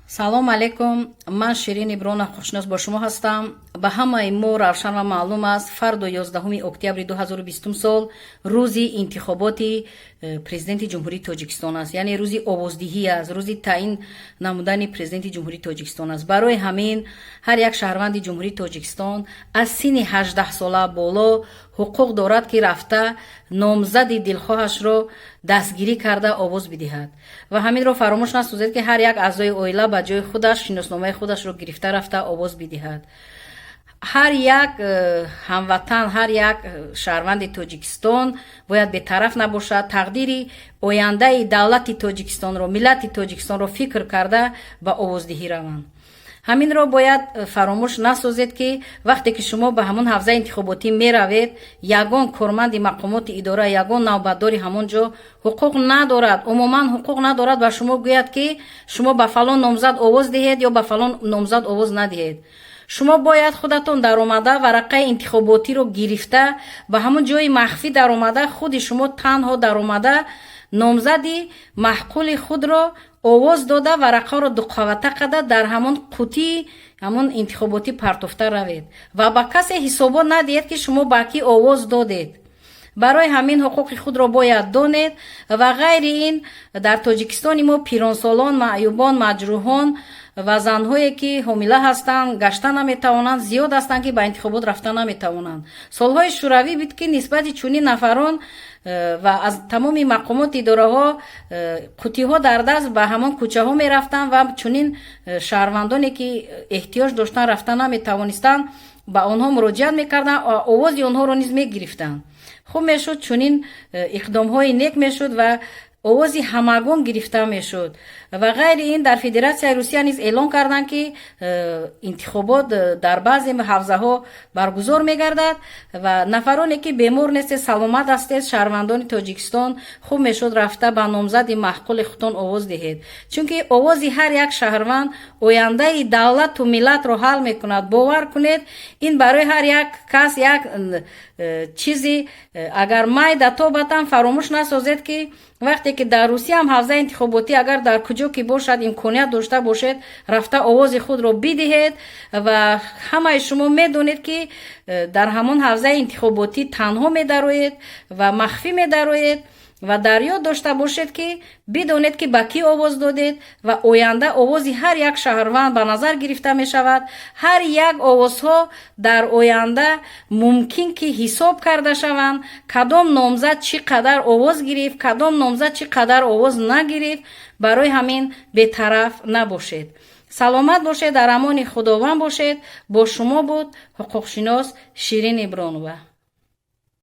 салом алейкум. ман Ширин Иброна хушнос бо шумо ҳастам. ба ҳамаи мо равшан ва маълум аст фарду 11 октябри 2020 сол рӯзи интихоботи президенти ҷумҳурии Точикистон аст, яъне рӯзи овоздиҳӣ аст, рӯзи таъин намудани президенти ҷумҳурии Точикистон аст. барои ҳамин ҳар як шаҳрванди ҷумҳурии Точикистон аз синни 18 сола боло ҳуқуқ дорад ки рафта номзади дилхоҳашро дастгирӣ карда овоз бидиҳад ва ҳаминро фаромӯш насозед ки ҳар як аъзои оила ба ҷои худаш шиносномаи худашро гирифта рафта овоз бидиҳад. ҳар як ҳамватан, ҳар як шаҳрванди Точикистон бояд бетараф набошад, тақдири ояндаи давлати Точикистонро, миллати Точикистонро фикр карда ба овоздиҳӣ раванд. ҳаминро бояд фаромӯш насозед ки вақте ки шумо ба ҳамон ҳавзаи интихоботӣ меравед, ягон корманди мақомоти идора, ягон навбатдори ҳамон ҷо ҳуқуқ надорад, умуман ҳуқуқ надорад ба шумо гӯяд ки шумо ба фалон номзад овоз диҳед ё ба фалон номзад овоз надиҳед. шумо бояд худатон даромада варақаи интихоботиро гирифта ба ҳамон ҷои махфӣ даромада, худи шумо танҳо даромада номзади маҳкули худро овоз дода варақаро дуқавата қада дар ҳамон қутии ҳамон интихоботӣ партофта равед ва ба касе ҳисобот надиҳед ки шумо ба кӣ овоз додед. барои ҳамин ҳуқуқи худро бояд донед ва ғайри ин дар Тоҷикистони мо пиронсолон, маъюбон, маҷрӯҳон ва занҳое ки ҳомила ҳастанд, гашта наметавонанд, зиёд ҳастанд ки ба интихобот рафта наметавонанд. солҳои шӯравӣ буд ки нисбати чунин нафарон ва аз тамоми мақомоти идораҳо қутиҳо дар даст ба ҳамон кӯчаҳо мерафтанд ва чунин шаҳрвандоне ки эҳтиёҷ доштанд рафта наметавонистанд ба онҳо муроҷиат мекарданд, овози онҳоро низ мегирифтанд. хуб мешуд чунин иқдомҳои нек мешуд ва овози ҳамагон гирифта мешуд ва ғайри ин дар Федератсияи Русия низ эълон карданд ки интихобот дар баъзе ҳавзаҳо баргузор мегардад ва нафароне ки бемор нестед, саломат ҳастед, шаҳрвандони Тоҷикистон, хуб мешуд рафта ба номзади маҳкули худтон овоз диҳед, чунки овози ҳар як шаҳрванд ояндаи давлату миллатро ҳал мекунад. бовар кунед, ин барои ҳар як кас як чизи агар майда тобатан фаромӯш насозед ки вақте ки дар Русия ҳам ҳавзаи интихоботӣ агар дар куҷо ки бошад имконият дошта бошед, рафта овози худро бидиҳед ва ҳамаи шумо медонед ки дар ҳамон ҳавзаи интихоботӣ танҳо медароед ва махфӣ медароед ва дар ёд дошта бошед ки бидонед ки ба кӣ овоз додед ва оянда овози ҳар як шаҳрванд ба назар гирифта мешавад. ҳар як овозҳо дар оянда мумкин ки ҳисоб карда шаванд, кадом номзад чӣ қадар овоз гирифт, кадом номзад чӣ қадар овоз нагирифт. барои ҳамин бетараф набошед, саломат бошед, дар амони худованд бошед. бо шумо буд ҳуқуқшинос Ширин Ибронова.